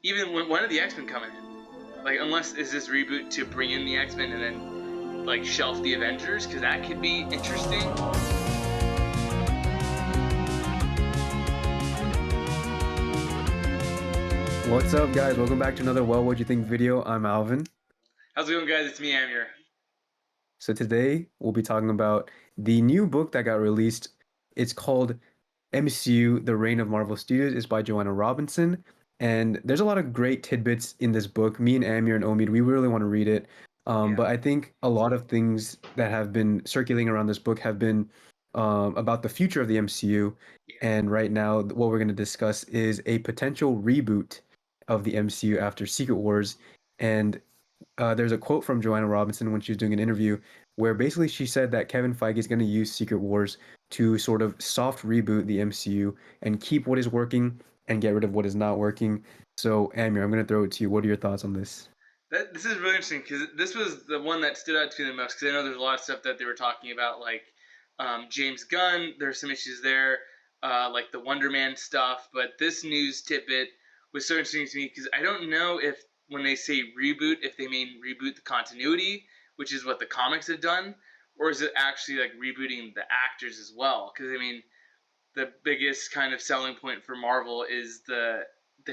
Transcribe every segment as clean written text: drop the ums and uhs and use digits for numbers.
even when are the X-Men coming in? Like, unless is this reboot to bring in the X-Men and then like shelf the Avengers, because that could be interesting. What's up, guys? Welcome back to another What'd You Think video. I'm Alvin. How's it going, guys? It's me, Amir. So today we'll be talking about the new book that got released. It's called MCU: The Reign of Marvel Studios. It's by Joanna Robinson, and there's a lot of great tidbits in this book. Me and Amir and Omid, we really want to read it. But I think a lot of things that have been circulating around this book have been about the future of the MCU. And right now, what we're going to discuss is a potential reboot of the MCU after Secret Wars. And there's a quote from Joanna Robinson when she was doing an interview where basically she said that Kevin Feige is going to use Secret Wars to sort of soft reboot the MCU and keep what is working and get rid of what is not working. So, Amir, I'm going to throw it to you. What are your thoughts on this? This is really interesting because this was the one that stood out to me the most, because I know there's a lot of stuff that they were talking about, like James Gunn. There's some issues there, like the Wonder Man stuff. But this news tidbit was so interesting to me because I don't know if when they say reboot, if they mean reboot the continuity, which is what the comics have done, or is it actually like rebooting the actors as well? Because I mean, the biggest kind of selling point for Marvel is the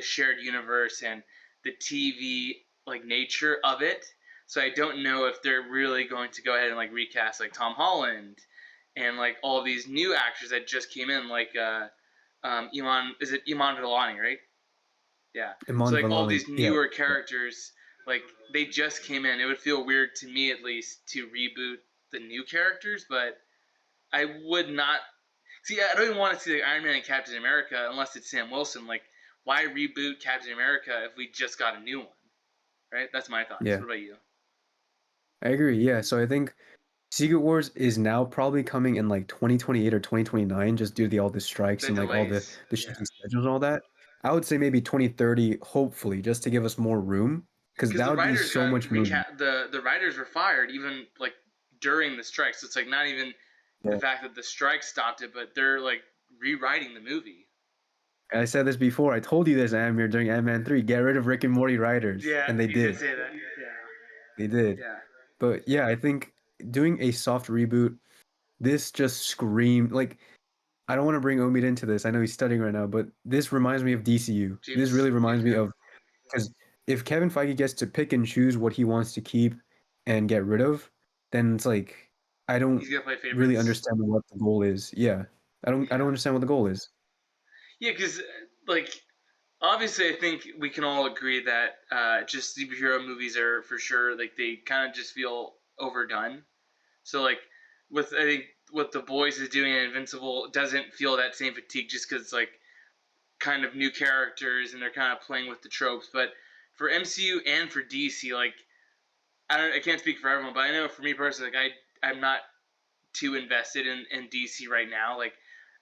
shared universe and the TV like nature of it. So I don't know if they're really going to go ahead and like recast like Tom Holland and like all these new actors that just came in, like Iman, is it Iman Vellani, right? Yeah. So Iman like all Vellani. these newer characters, like they just came in. It would feel weird to me at least to reboot the new characters, but I would not see. I don't even want to see like Iron Man and Captain America unless it's Sam Wilson. Like, why reboot Captain America if we just got a new one? Right? That's my thoughts. Yeah, What about you? I agree. Yeah, so I think Secret Wars is now probably coming in like 2028 or 2029 just due to all the strikes The and like all the delays. the Yeah. shifting schedules and all that. I would say maybe 2030, hopefully, just to give us more room, because Because that the would be writers so got much movie. the writers were fired even like during the strikes. So it's like not even the Yeah. fact that the strike stopped it, but they're like rewriting the movie. I said this before. I told you this, Amir, during Ant-Man 3. Get rid of Rick and Morty writers. Yeah, And they you did did. say that. Yeah. They did. Yeah. But yeah, I think doing a soft reboot, this just screamed like I don't want to bring Omid into this. I know he's studying right now, but this reminds me of DCU. This really James reminds me Gunn. of because if Kevin Feige gets to pick and choose what he wants to keep and get rid of, then it's like I don't He's gonna play really favorites. understand what the goal is. Yeah. I don't Yeah. understand what the goal is. Yeah, because like obviously, I think we can all agree that just superhero movies are for sure like they kind of just feel overdone. So like with I think what the boys is doing in Invincible doesn't feel that same fatigue just because it's like kind of new characters and they're kind of playing with the tropes. But for MCU and for DC, like I can't speak for everyone, but I know for me personally, like I'm not too invested in DC right now. Like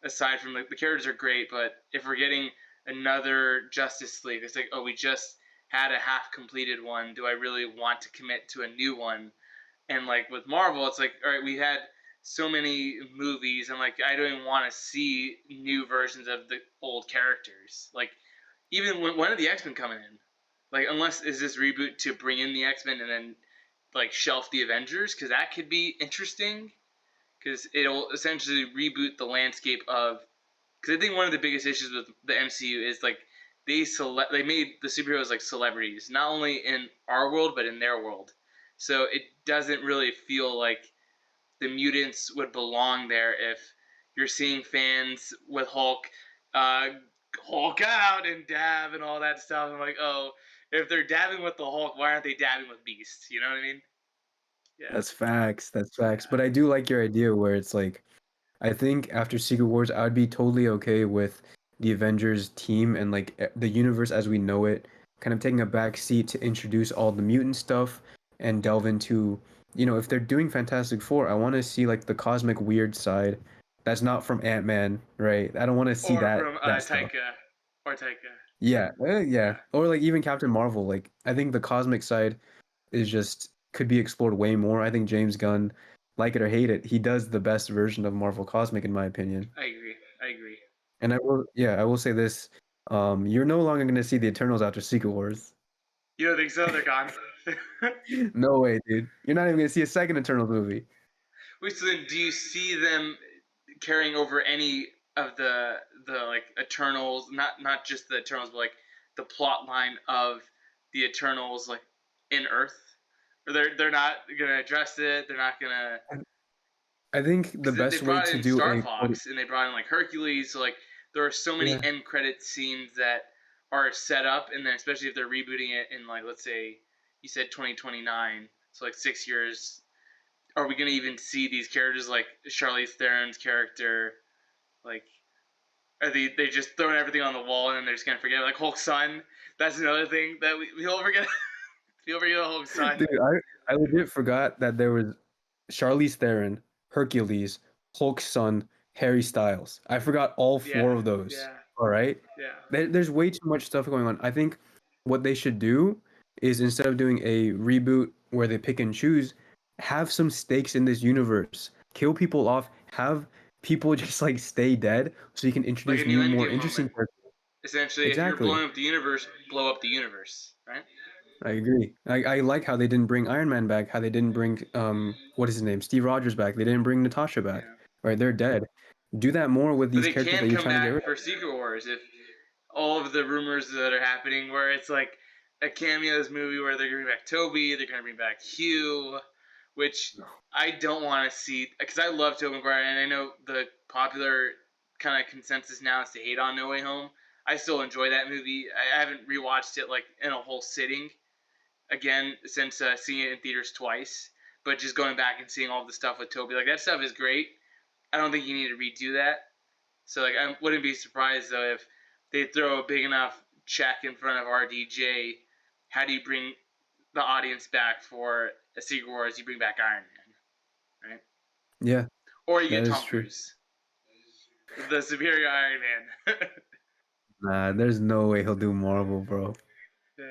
aside from like the characters are great, but if we're getting another Justice League, it's like, oh, we just had a half completed one. Do I really want to commit to a new one? And like with Marvel, it's like, all right, we had so many movies, and like I don't even want to see new versions of the old characters. Like even when are the X Men coming in? Like unless is this reboot to bring in the X Men and then like shelf the Avengers, because that could be interesting because it'll essentially reboot the landscape of. Because I think one of the biggest issues with the MCU is like they made the superheroes like celebrities, not only in our world but in their world. So it doesn't really feel like the mutants would belong there if you're seeing fans with Hulk, uh, Hulk out and dab and all that stuff. I'm like, oh, if they're dabbing with the Hulk, why aren't they dabbing with Beast? You know what I mean? Yeah. That's facts. That's facts. Yeah. But I do like your idea where it's like I think after Secret Wars, I would be totally okay with the Avengers team and like the universe as we know it, kind of taking a back seat to introduce all the mutant stuff and delve into, if they're doing Fantastic Four, I want to see like the cosmic weird side that's not from Ant-Man, right? I don't want to see Or that from that stuff. Taika. Or Taika. Yeah, yeah. Yeah. Or like even Captain Marvel, like I think the cosmic side is just could be explored way more. I think James Gunn, like it or hate it, he does the best version of Marvel Cosmic in my opinion. I agree. I agree. And I will say this. You're no longer gonna see the Eternals after Secret Wars. You don't think so? They're gone. No way, dude. You're not even gonna see a second Eternals movie. Wait, so then do you see them carrying over any of the like Eternals, not just the Eternals, but like the plot line of the Eternals, like in Earth? Or they're not gonna address it. They're not gonna, I think the because they best way brought to in do Star a Fox and they brought in like Hercules. So like there are so many yeah. end credit scenes that are set up, and then especially if they're rebooting it in, like, let's say you said 2029, so like 6 years. Are we gonna even see these characters like Charlize Theron's character? Like, are they just throwing everything on the wall and then they're just gonna forget? Like Hulk's son. That's another thing that we'll forget. We'll forget Hulk's son. Dude, I legit forgot that there was Charlize Theron, Hercules, Hulk's son, Harry Styles. I forgot all four Yeah, of those. yeah, All right. yeah. There's way too much stuff going on. I think what they should do is instead of doing a reboot where they pick and choose, have some stakes in this universe. Kill people off. Have people just like stay dead so you can Like a introduce new new, more Endgame interesting moment. characters. Essentially, if you're Exactly. blowing up the universe, blow up the universe, right? I agree. I like how they didn't bring Iron Man back, how they didn't bring what is his name? Steve Rogers back. They didn't bring Natasha back. Yeah. Right? They're dead. Do that more with But these they characters can that you're come trying to get back rid for Secret Wars if all of the rumors that are happening, where it's like a cameos movie where they're going to bring back Toby, they're going to bring back Hugh, which of. I don't want to see because I love Tobey Maguire, and I know the popular kind of consensus now is to hate on No Way Home. I still enjoy that movie. I haven't rewatched it like in a whole sitting again since seeing it in theaters twice. But just going back and seeing all the stuff with Toby, like that stuff is great. I don't think you need to redo that. So like I wouldn't be surprised though if they throw a big enough check in front of RDJ. How do you bring the audience back for a Secret Wars? You bring back Iron Man, right? Yeah, Or you that get is Tom true. Cruise, the superior Iron Man. Nah, there's no way he'll do Marvel, bro. Yeah.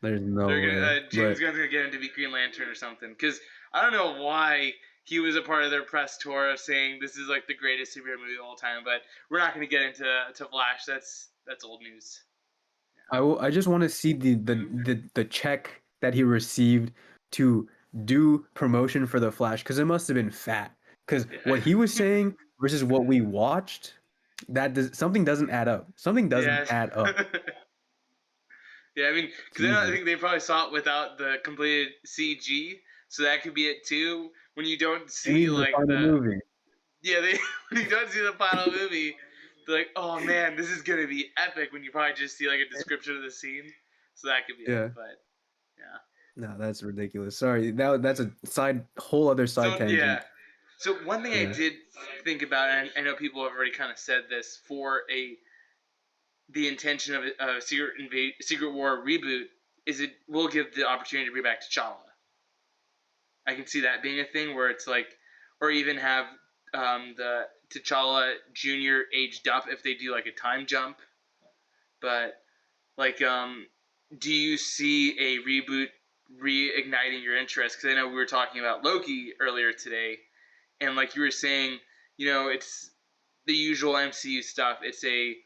There's no They're gonna way. James But Gunn's gonna get him to be Green Lantern or something. Because I don't know why he was a part of their press tour of saying this is like the greatest superhero movie of all time. But we're not gonna get into Flash. That's old news. I just want to see the check that he received to do promotion for the Flash because it must have been fat. Because Yeah. what he was saying versus what we watched, something doesn't add up. Something doesn't Yeah. add up. Yeah, I mean, because I Jesus. think they probably saw it without the completed CG, so that could be it too. When you don't You see mean the like final the movie? yeah, they when you don't see the final movie, they're like, oh man, this is gonna be epic. When you probably just see like a description of the scene, so that could be it. Yeah. But yeah, No, that's ridiculous. Sorry, that's a whole other side so yeah, tangent. so one thing I Yeah. did think about, and I know people have already kind of said this for a the intention of a Secret War reboot is it will give the opportunity to bring back T'Challa. I can see that being a thing where it's like, or even have the T'Challa Junior aged up if they do like a time jump. But like, do you see a reboot reigniting your interest? Because I know we were talking about Loki earlier today, and like you were saying, it's the usual MCU stuff. It's a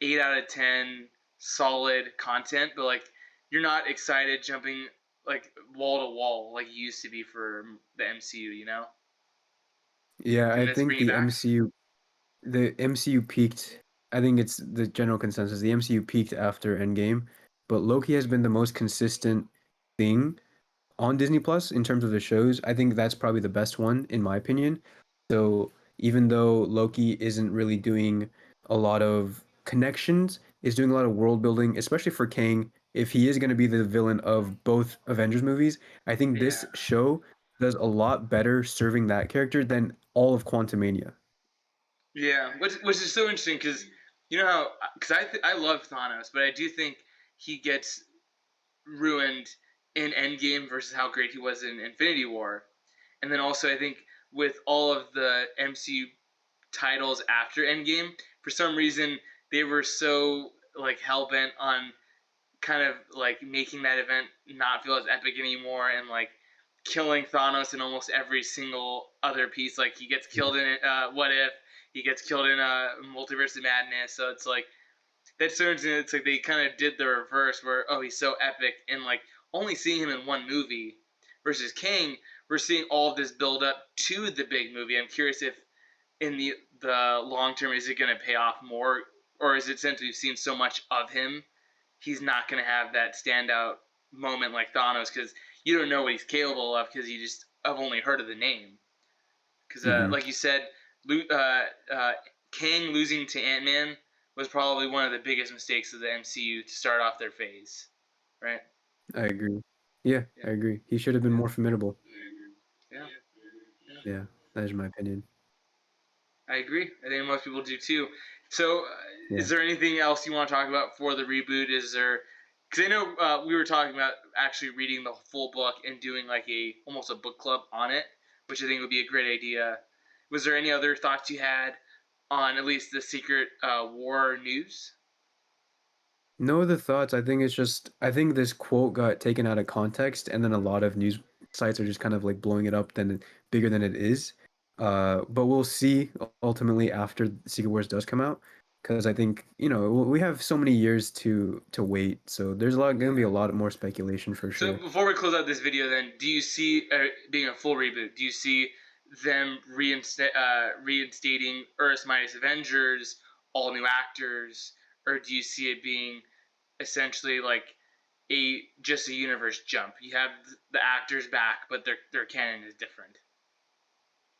8 out of 10 solid content, but like you're not excited jumping like wall to wall like you used to be for the MCU. Yeah, Can I this think bring you back? the MCU peaked. I think it's the general consensus. The MCU peaked after Endgame, but Loki has been the most consistent thing on Disney Plus in terms of the shows. I think that's probably the best one in my opinion. So even though Loki isn't really doing a lot of connections, is doing a lot of world building, especially for Kang. If he is going to be the villain of both Avengers movies, I think Yeah, this show does a lot better serving that character than all of Quantumania. yeah. Which is so interesting because you know how because I love Thanos, but I do think he gets ruined in Endgame versus how great he was in Infinity War, and then also I think with all of the MCU titles after Endgame, for some reason they were so like hell bent on kind of like making that event not feel as epic anymore and like killing Thanos in almost every single other piece. Like he gets killed in What If, he gets killed in Multiverse of Madness. So it's like that's so interesting. It's like they kind of did the reverse, where oh he's so epic, and like only seeing him in one movie versus King, we're seeing all of this build up to the big movie. I'm curious if in the long term is it going to pay off more, or is it since we've seen so much of him, he's not going to have that standout moment like Thanos because you don't know what he's capable of because you just have only heard of the name. Because Hmm. like you said, Kang losing to Ant-Man was probably one of the biggest mistakes of the MCU to start off their phase, right? I agree. Yeah, Yeah, I agree. He should have been more formidable. yeah, yeah. Yeah, that is my opinion. I agree. I think most people do too. So, Yeah. is there anything else you want to talk about for the reboot? Is there? Because I know we were talking about actually reading the full book and doing like a almost a book club on it, which I think would be a great idea. Was there any other thoughts you had on at least the Secret War news? No other thoughts. I think it's just I think this quote got taken out of context, and then a lot of news sites are just kind of like blowing it up than bigger than it is. But we'll see ultimately after Secret Wars does come out, because I think we have so many years to wait. So there's gonna be a lot more speculation for So sure. before we close out this video, then, do you see being a full reboot? Do you see them reinstating Earth's Mightiest Avengers, all new actors, or do you see it being essentially like a just a universe jump? You have the actors back, but their canon is different.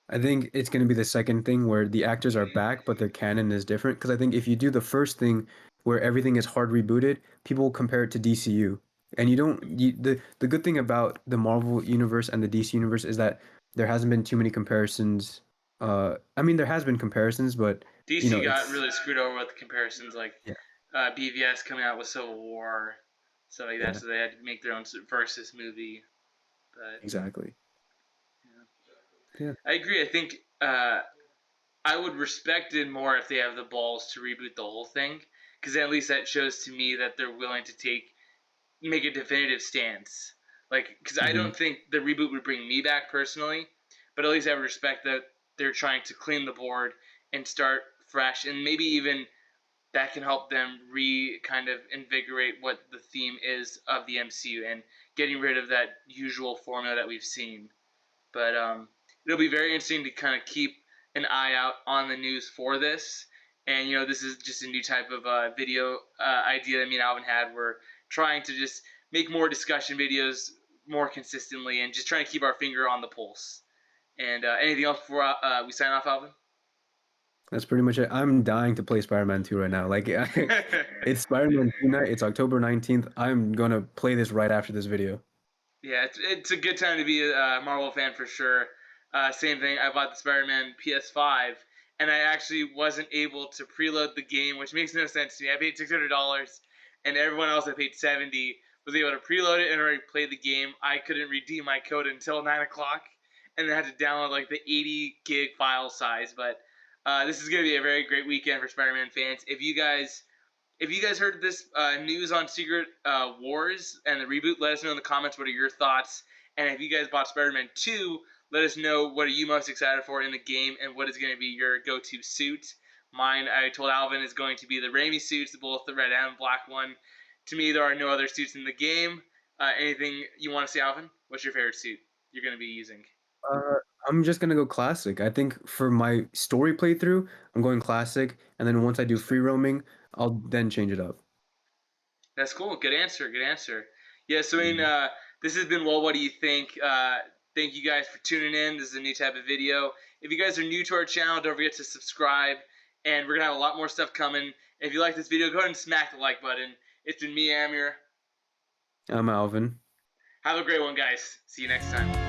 I think it's going to be the second thing where the actors are back, but their canon is different. Because I think if you do the first thing where everything is hard rebooted, people will compare it to DCU. And the good thing about the Marvel universe and the DC universe is that there hasn't been too many comparisons. I mean, there has been comparisons, but DC got it's really screwed over with comparisons like yeah, BVS coming out with Civil War, stuff like that. yeah, So they had to make their own versus movie. But exactly. yeah. Yeah, I agree. I think I would respect it more if they have the balls to reboot the whole thing, because at least that shows to me that they're willing to make a definitive stance. Like, because I hmm don't think the reboot would bring me back personally, but at least I would respect that they're trying to clean the board and start fresh, and maybe even that can help them kind of invigorate what the theme is of the MCU and getting rid of that usual formula that we've seen. But it'll be very interesting to kind of keep an eye out on the news for this. And this is just a new type of video idea that me and Alvin had. We're trying to just make more discussion videos more consistently and just trying to keep our finger on the pulse. And anything else before we sign off, Alvin? that's pretty much it. I'm dying to play Spider-Man 2 right now. Like, it's Spider-Man 2 night. It's October 19th. I'm gonna play this right after this video. Yeah, it's a good time to be a Marvel fan for sure. Same thing. I bought the Spider-Man PS5, and I actually wasn't able to preload the game, which makes no sense to me. I paid $600, and everyone else that paid $70 was able to preload it and already play the game. I couldn't redeem my code until 9 o'clock, and then had to download like the 80 gig file size. But this is gonna be a very great weekend for Spider-Man fans. If you guys heard this news on Secret Wars and the reboot, let us know in the comments what are your thoughts. And if you guys bought Spider-Man 2, let us know what are you most excited for in the game and what is going to be your go-to suit. Mine, I told Alvin, is going to be the Raimi suits, both the red and black one. To me, there are no other suits in the game. Anything you want to say, Alvin? What's your favorite suit you're going to be using? Uh, I'm just gonna go classic. I think for my story playthrough, I'm going classic, and then once I do free roaming, I'll then change it up. That's cool. Good answer. Good answer. Yeah, so I mean, Mhm. this has been Well, What Do You Think? Thank you guys for tuning in. This is a new type of video. If you guys are new to our channel, don't forget to subscribe. And we're going to have a lot more stuff coming. If you like this video, go ahead and smack the like button. It's been me, Amir. I'm Alvin. Have a great one, guys. See you next time.